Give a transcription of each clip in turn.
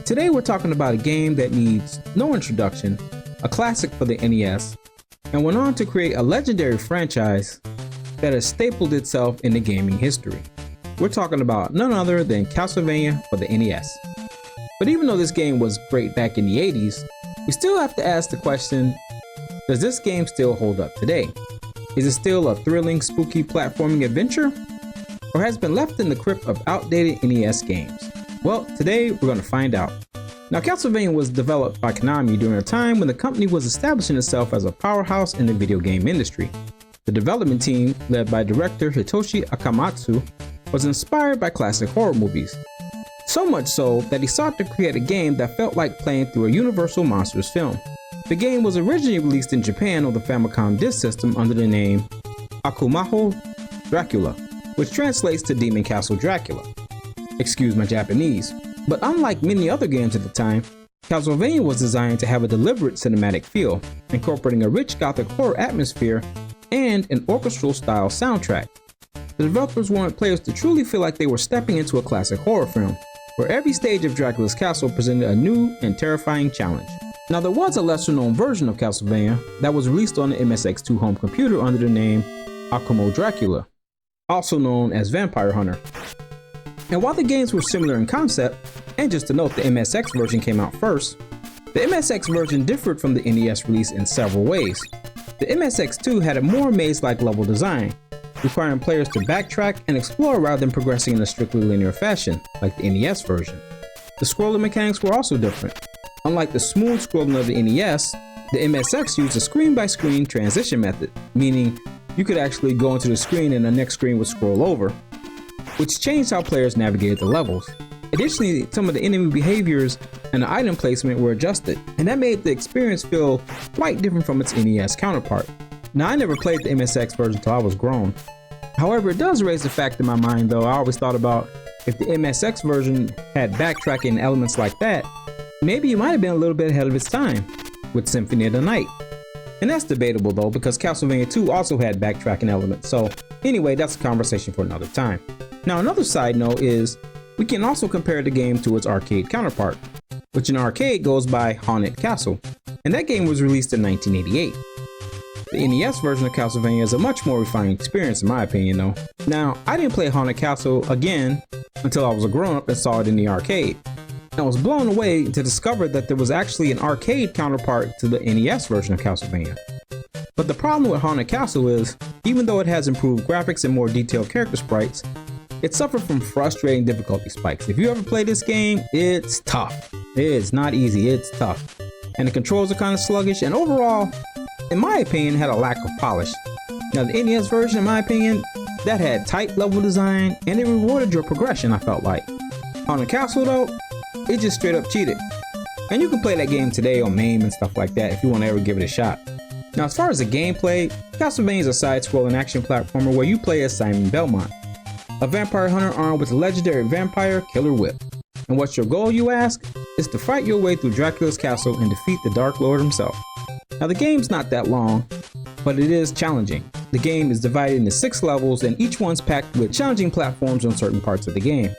Today we're talking about a game that needs no introduction, a classic for the NES, and went on to create a legendary franchise that has stapled itself into gaming history. We're talking about none other than Castlevania for the NES. But even though this game was great back in the 80s, we still have to ask the question, does this game still hold up today? Is it still a thrilling, spooky platforming adventure? Or has it been left in the crypt of outdated NES games? Well, today we're going to find out. Now, Castlevania was developed by Konami during a time when the company was establishing itself as a powerhouse in the video game industry. The development team, led by director Hitoshi Akamatsu, was inspired by classic horror movies. So much so that he sought to create a game that felt like playing through a Universal Monsters film. The game was originally released in Japan on the Famicom Disk System under the name Akumaho Dracula, which translates to Demon Castle Dracula. Excuse my Japanese. But unlike many other games at the time, Castlevania was designed to have a deliberate cinematic feel, incorporating a rich gothic horror atmosphere and an orchestral style soundtrack. The developers wanted players to truly feel like they were stepping into a classic horror film, where every stage of Dracula's castle presented a new and terrifying challenge. Now, there was a lesser known version of Castlevania that was released on the MSX2 home computer under the name Akumo Dracula, also known as Vampire Hunter. And while the games were similar in concept, and just to note the MSX version came out first, the MSX version differed from the NES release in several ways. The MSX2 had a more maze-like level design, requiring players to backtrack and explore rather than progressing in a strictly linear fashion, like the NES version. The scrolling mechanics were also different. Unlike the smooth scrolling of the NES, the MSX used a screen-by-screen transition method, meaning you could actually go into the screen and the next screen would scroll over, which changed how players navigated the levels. Additionally, some of the enemy behaviors and the item placement were adjusted, and that made the experience feel quite different from its NES counterpart. Now, I never played the MSX version until I was grown. However, it does raise the fact in my mind, though. I always thought about if the MSX version had backtracking elements like that, maybe it might have been a little bit ahead of its time with Symphony of the Night. And that's debatable though, because Castlevania 2 also had backtracking elements. So anyway, that's a conversation for another time. Now, another side note is we can also compare the game to its arcade counterpart, which in arcade goes by Haunted Castle, and that game was released in 1988. The NES version of Castlevania is a much more refined experience in my opinion though. Now, I didn't play Haunted Castle again until I was a grown-up and saw it in the arcade. I was blown away to discover that there was actually an arcade counterpart to the NES version of Castlevania. But the problem with Haunted Castle is, even though it has improved graphics and more detailed character sprites, it suffered from frustrating difficulty spikes. If you ever play this game, it's tough. It's not easy, it's tough. And the controls are kind of sluggish, and overall, in my opinion, had a lack of polish. Now, the NES version, in my opinion, that had tight level design, and it rewarded your progression, I felt like. Haunted Castle though, it just straight up cheated. And you can play that game today on MAME and stuff like that if you want to ever give it a shot. Now, as far as the gameplay, Castlevania is a side-scrolling action platformer where you play as Simon Belmont, a vampire hunter armed with a legendary vampire killer whip. And what's your goal, you ask? Is to fight your way through Dracula's castle and defeat the Dark Lord himself. Now, the game's not that long, but it is challenging. The game is divided into 6 levels, and each one's packed with challenging platforms on certain parts of the game.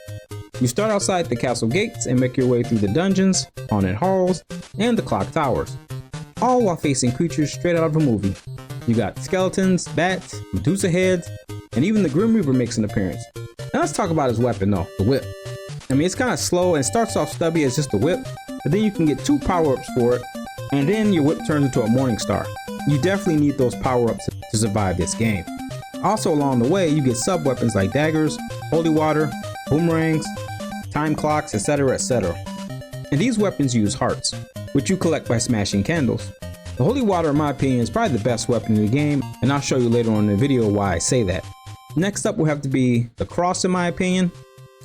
You start outside the castle gates and make your way through the dungeons, haunted halls, and the clock towers, all while facing creatures straight out of a movie. You got skeletons, bats, Medusa heads, and even the Grim Reaper makes an appearance. Now let's talk about his weapon though, the whip. I mean, it's kind of slow and starts off stubby as just a whip, but then you can get 2 power-ups for it, and then your whip turns into a morning star. You definitely need those power-ups to survive this game. Also along the way, you get sub-weapons like daggers, holy water, boomerangs, time clocks, etc., etc. And these weapons use hearts, which you collect by smashing candles. The holy water, in my opinion, is probably the best weapon in the game, and I'll show you later on in the video why I say that. Next up will have to be the cross, in my opinion,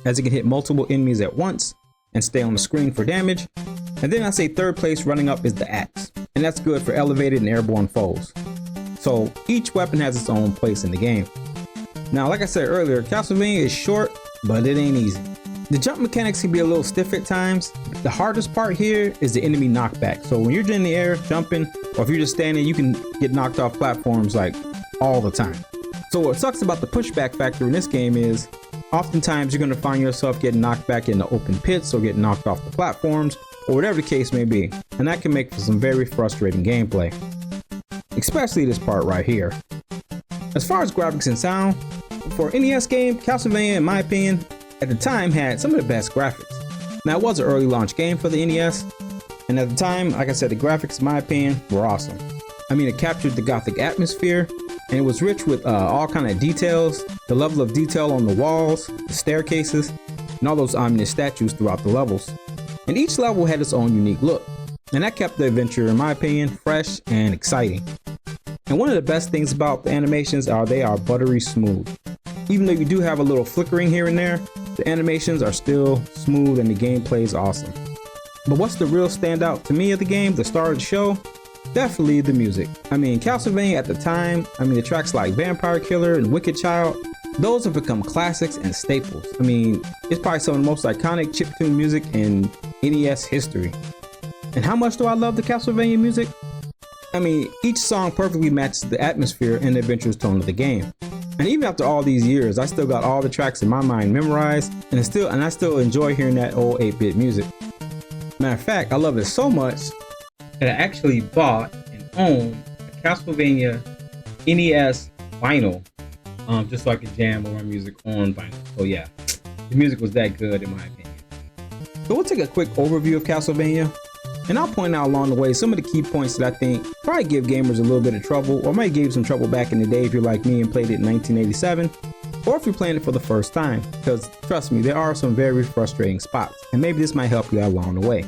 as it can hit multiple enemies at once and stay on the screen for damage. And then I say third place running up is the axe, and that's good for elevated and airborne foes. So each weapon has its own place in the game. Now, like I said earlier, Castlevania is short, but it ain't easy. The jump mechanics can be a little stiff at times. The hardest part here is the enemy knockback. So when you're in the air jumping, or if you're just standing, you can get knocked off platforms like all the time. So what sucks about the pushback factor in this game is Oftentimes you're going to find yourself getting knocked back into open pits or getting knocked off the platforms or whatever the case may be, and that can make for some very frustrating gameplay, especially this part right here. As far as graphics and sound, for an NES game, Castlevania, in my opinion, at the time had some of the best graphics. Now, it was an early launch game for the NES, and at the time, like I said, the graphics, in my opinion, were awesome. I mean, it captured the gothic atmosphere, and it was rich with all kind of details, the level of detail on the walls, the staircases, and all those ominous statues throughout the levels. And each level had its own unique look, and that kept the adventure, in my opinion, fresh and exciting. And one of the best things about the animations are they are buttery smooth. Even though you do have a little flickering here and there, the animations are still smooth and the gameplay is awesome. But what's the real standout to me of the game, the star of the show? Definitely the music. I mean, Castlevania at the time, the tracks like Vampire Killer and Wicked Child, those have become classics and staples. I mean, it's probably some of the most iconic chiptune music in NES history. And how much do I love the Castlevania music? I mean, each song perfectly matches the atmosphere and the adventurous tone of the game. And even after all these years, I still got all the tracks in my mind memorized, and I still enjoy hearing that old 8-bit music. Matter of fact, I love it so much that I actually bought and own a Castlevania NES vinyl, just so I could jam more music on vinyl. So yeah, the music was that good in my opinion. So we'll take a quick overview of Castlevania, and I'll point out along the way some of the key points that I think probably give gamers a little bit of trouble, or might give some trouble back in the day if you're like me and played it in 1987, or if you're playing it for the first time, because trust me, there are some very frustrating spots, and maybe this might help you out along the way.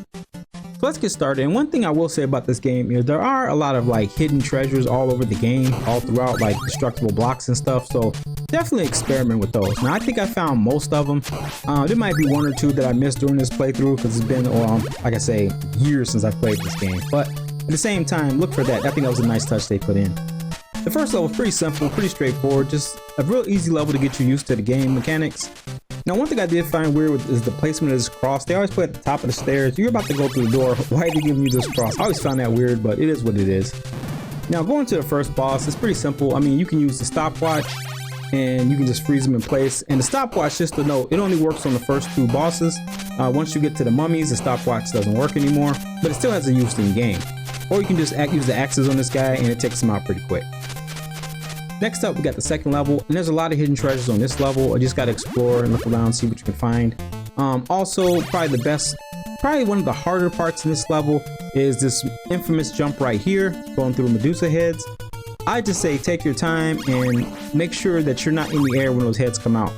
So let's get started. And one thing I will say about this game is there are a lot of like hidden treasures all over the game, all throughout, like destructible blocks and stuff. So definitely experiment with those. Now I think I found most of them. There might be one or two that I missed during this playthrough because it's been, like I say, years since I played this game. But at the same time, look for that. I think that was a nice touch they put in. The first level is pretty simple, pretty straightforward, just a real easy level to get you used to the game mechanics. Now, one thing I did find weird is the placement of this cross. They always put it at the top of the stairs. You're about to go through the door. Why are they giving you this cross? I always found that weird, but it is what it is. Now, going to the first boss, it's pretty simple. I mean, you can use the stopwatch and you can just freeze them in place. And the stopwatch, just to note, it only works on the first two bosses. Once you get to the mummies, the stopwatch doesn't work anymore, but it still has a use in game. Or you can just use the axes on this guy and it takes him out pretty quick. Next up, we got the second level, and there's a lot of hidden treasures on this level. I just got to explore and look around, see what you can find. Also, probably one of the harder parts in this level is this infamous jump right here, going through Medusa heads. I just say take your time and make sure that you're not in the air when those heads come out.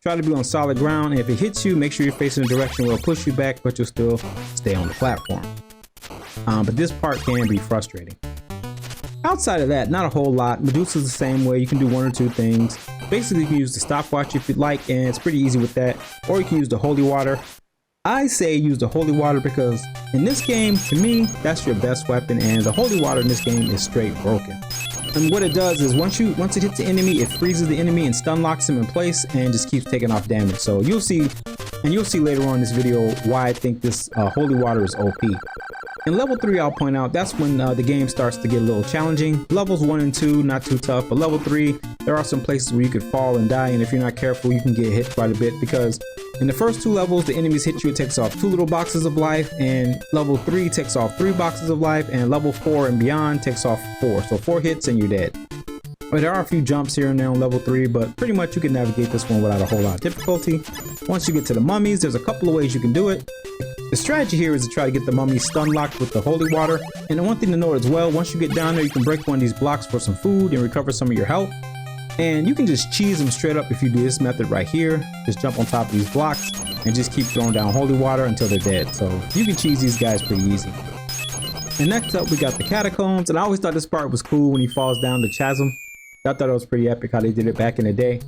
Try to be on solid ground, and if it hits you, make sure you're facing the direction where it'll push you back, but you'll still stay on the platform. But this part can be frustrating. Outside of that, not a whole lot. Medusa's the same way. You can do one or two things. Basically, you can use the stopwatch if you'd like, and it's pretty easy with that. Or you can use the holy water. I say use the holy water because in this game, to me, that's your best weapon, and the holy water in this game is straight broken. And what it does is once it hits the enemy, it freezes the enemy and stun locks him in place and just keeps taking off damage. So you'll see later on in this video why I think this holy water is OP. In level 3, I'll point out, that's when the game starts to get a little challenging. Levels 1 and 2, not too tough, but level 3, there are some places where you could fall and die, and if you're not careful, you can get hit quite a bit, because in the first 2 levels, the enemies hit you, it takes off 2 little boxes of life, and level 3 takes off 3 boxes of life, and level 4 and beyond takes off 4. So 4 hits and you're dead. But there are a few jumps here and there on level 3, but pretty much you can navigate this one without a whole lot of difficulty. Once you get to the mummies, there's a couple of ways you can do it. The strategy here is to try to get the mummies stun locked with the holy water. And the one thing to note as well, once you get down there, you can break one of these blocks for some food and recover some of your health. And you can just cheese them straight up if you do this method right here. Just jump on top of these blocks and just keep throwing down holy water until they're dead. So you can cheese these guys pretty easy. And next up, we got the catacombs. And I always thought this part was cool when he falls down the chasm. I thought it was pretty epic how they did it back in the day.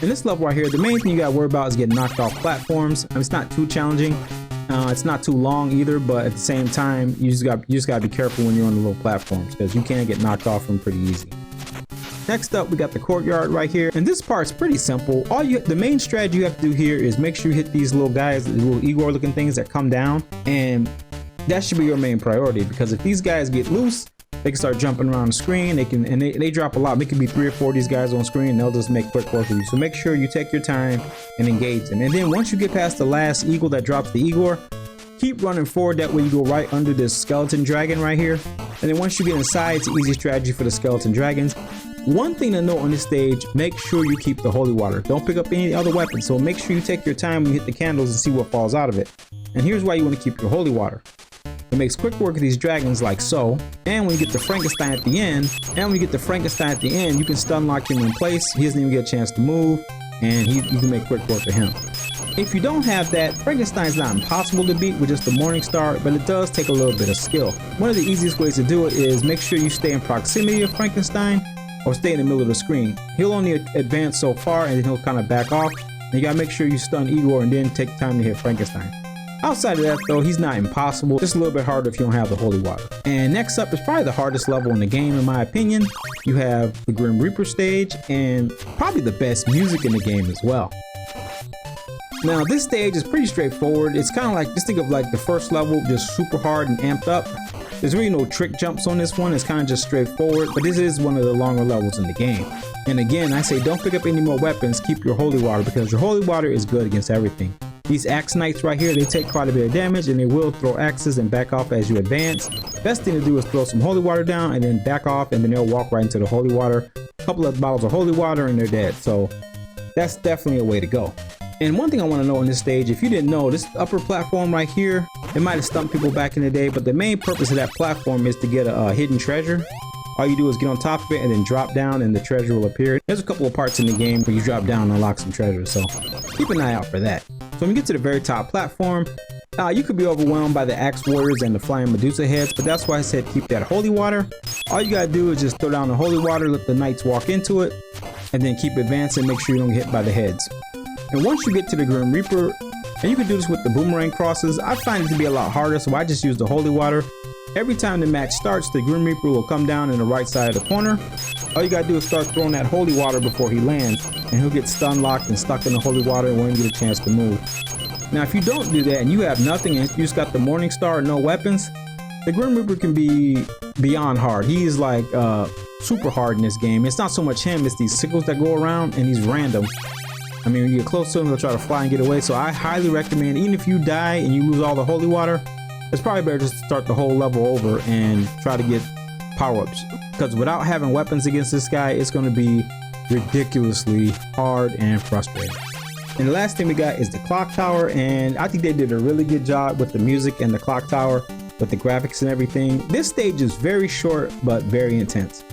In this level right here, the main thing you gotta worry about is getting knocked off platforms. I mean, it's not too challenging. It's not too long either, but at the same time, you just gotta be careful when you're on the little platforms because you can get knocked off them pretty easy. Next up, we got the courtyard right here, and this part's pretty simple. The main strategy you have to do here is make sure you hit these little guys, the little Igor-looking things that come down, and that should be your main priority because if these guys get loose, they can start jumping around the screen. They drop a lot. They can be 3 or 4 of these guys on screen, and they'll just make quick work of you. So make sure you take your time and engage them. And then once you get past the last eagle that drops the Igor, keep running forward. That way you go right under this skeleton dragon right here. And then once you get inside, it's an easy strategy for the skeleton dragons. One thing to note on this stage, make sure you keep the holy water. Don't pick up any other weapons. So make sure you take your time when you hit the candles and see what falls out of it. And here's why you want to keep your holy water. It makes quick work of these dragons like so. And when you get the Frankenstein at the end, you can stun lock him in place. He doesn't even get a chance to move, and you can make quick work of him. If you don't have that, Frankenstein's not impossible to beat with just the Morning Star, but it does take a little bit of skill. One of the easiest ways to do it is make sure you stay in proximity of Frankenstein or stay in the middle of the screen. He'll only advance so far and then he'll kind of back off. And you gotta make sure you stun Igor and then take time to hit Frankenstein. Outside of that though, he's not impossible, just a little bit harder if you don't have the holy water. And next up is probably the hardest level in the game in my opinion. You have the Grim Reaper stage and probably the best music in the game as well. Now this stage is pretty straightforward. It's kind of like, just think of like the first level, just super hard and amped up. There's really no trick jumps on this one. It's kind of just straightforward, but this is one of the longer levels in the game. And again, I say don't pick up any more weapons, keep your holy water, because your holy water is good against everything. These axe knights right here, they take quite a bit of damage and they will throw axes and back off as you advance. Best thing to do is throw some holy water down and then back off, and then they'll walk right into the holy water. A couple of bottles of holy water and they're dead. So that's definitely a way to go. And one thing I want to know on this stage, if you didn't know, this upper platform right here, it might have stumped people back in the day, but the main purpose of that platform is to get a hidden treasure. All you do is get on top of it and then drop down and the treasure will appear. There's a couple of parts in the game where you drop down and unlock some treasure, so keep an eye out for that. So when you get to the very top platform, you could be overwhelmed by the axe warriors and the flying Medusa heads, but that's why I said keep that holy water. All you gotta do is just throw down the holy water, let the knights walk into it, and then keep advancing, make sure you don't get hit by the heads. And once you get to the Grim Reaper, and you can do this with the boomerang crosses, I find it to be a lot harder, so I just use the holy water. Every time the match starts, the Grim Reaper will come down in the right side of the corner. All you gotta do is start throwing that holy water before he lands, and he'll get stun locked and stuck in the holy water and won't get a chance to move. Now if you don't do that and you have nothing and you just got the Morning Star and no weapons, the Grim Reaper can be beyond hard. He's like super hard in this game. It's not so much him, it's these sickles that go around and he's random. I mean, when you get close to him, he'll try to fly and get away. So I highly recommend, even if you die and you lose all the holy water, it's probably better just to start the whole level over and try to get power-ups. Because without having weapons against this guy, it's going to be ridiculously hard and frustrating. And the last thing we got is the clock tower. And I think they did a really good job with the music and the clock tower, with the graphics and everything. This stage is very short, but very intense.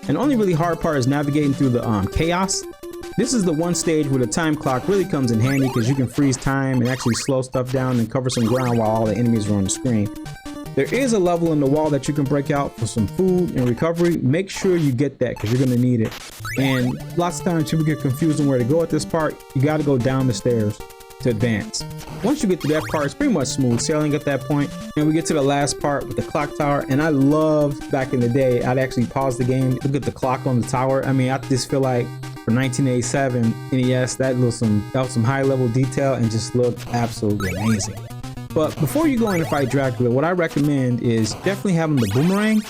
And the only really hard part is navigating through the chaos. This is the one stage where the time clock really comes in handy because you can freeze time and actually slow stuff down and cover some ground while all the enemies are on the screen. There is a level in the wall that you can break out for some food and recovery. Make sure you get that because you're going to need it. And lots of times people get confused on where to go at this part. You got to go down the stairs to advance. Once you get to that part, it's pretty much smooth sailing at that point. And we get to the last part with the clock tower. And I loved back in the day, I'd actually pause the game, look at the clock on the tower. I mean, I just feel like for 1987 NES, that was some high level detail and just looked absolutely amazing. But before you go in to fight Dracula, what I recommend is definitely having the boomerang.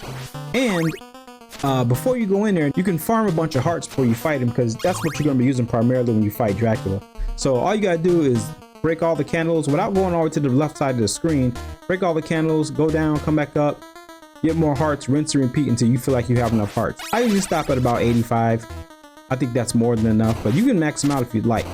And before you go in there, you can farm a bunch of hearts before you fight him because that's what you're going to be using primarily when you fight Dracula. So all you got to do is break all the candles without going all the way to the left side of the screen. Break all the candles, go down, come back up, get more hearts, rinse and repeat until you feel like you have enough hearts. I usually stop at about 85. I think that's more than enough, but you can max him out if you'd like.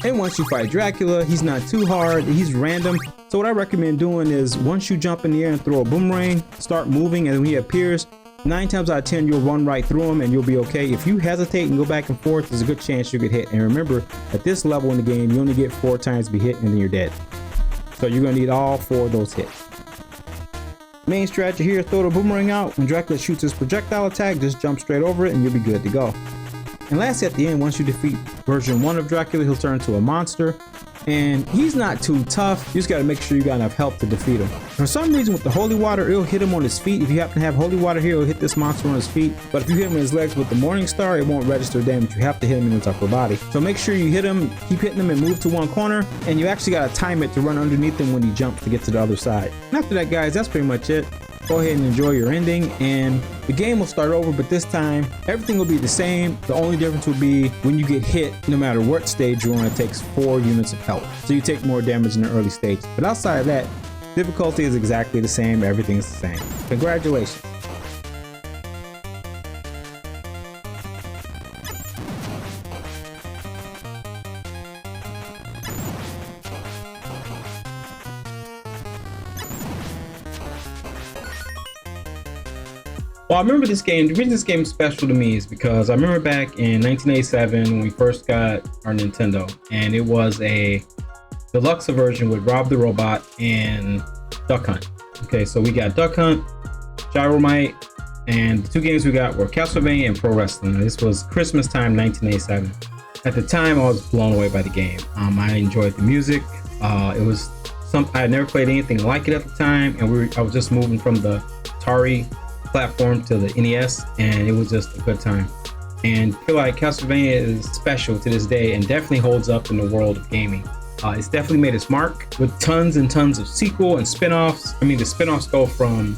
And once you fight Dracula, he's not too hard, he's random. So what I recommend doing is once you jump in the air and throw a boomerang, start moving, and when he appears, 9 times out of 10 you'll run right through him and you'll be okay. If you hesitate and go back and forth, there's a good chance you get hit. And remember, at this level in the game, you only get 4 times to be hit and then you're dead. So you're gonna need all 4 of those hits. Main strategy here, throw the boomerang out. When Dracula shoots his projectile attack, just jump straight over it and you'll be good to go. And lastly, at the end, once you defeat version 1 of Dracula, he'll turn into a monster. And he's not too tough. You just got to make sure you got enough help to defeat him. For some reason, with the holy water, it'll hit him on his feet. If you happen to have holy water here, it'll hit this monster on his feet. But if you hit him in his legs with the Morning Star, it won't register damage. You have to hit him in his upper body. So make sure you hit him, keep hitting him, and move to one corner. And you actually got to time it to run underneath him when he jumps to get to the other side. And after that, guys, that's pretty much it. Go ahead and enjoy your ending, and the game will start over, but this time everything will be the same. The only difference will be when you get hit, no matter what stage you're on, it takes 4 units of health. So you take more damage in the early stage. But outside of that, difficulty is exactly the same. Everything is the same. Congratulations. Well, I remember this game. The reason this game is special to me is because I remember back in 1987 when we first got our Nintendo, and it was a deluxe version with Rob the Robot and Duck Hunt. Okay, so we got Duck Hunt, Gyromite, and the 2 games we got were Castlevania and Pro Wrestling. This was Christmas time, 1987. At the time, I was blown away by the game. I enjoyed the music. It was something I had never played anything like it at the time, and I was just moving from the Atari platform to the NES, and it was just a good time. And I feel like Castlevania is special to this day and definitely holds up in the world of gaming. It's definitely made its mark with tons and tons of sequel and spin-offs. I mean, the spin-offs go from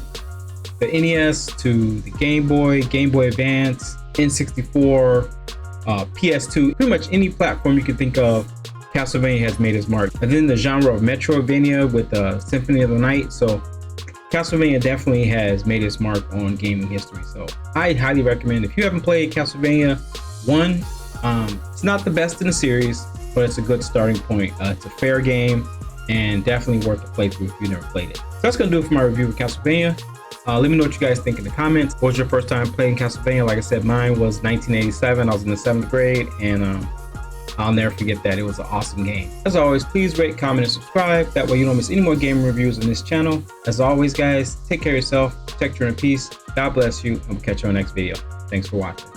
the NES to the Game Boy Advance, N64, PS2, pretty much any platform you can think of. Castlevania has made its mark. And then the genre of Metroidvania with Symphony of the Night. So Castlevania definitely has made its mark on gaming history. So I highly recommend, if you haven't played Castlevania 1, it's not the best in the series, but it's a good starting point. It's a fair game and definitely worth the playthrough if you've never played it. So that's gonna do it for my review of Castlevania. Let me know what you guys think in the comments. What was your first time playing Castlevania? Like I said, mine was 1987. I was in the 7th grade, and I'll never forget that. It was an awesome game. As always, please rate, comment, and subscribe. That way you don't miss any more game reviews on this channel. As always, guys, take care of yourself, protect your inner peace. God bless you, and we'll catch you on the next video. Thanks for watching.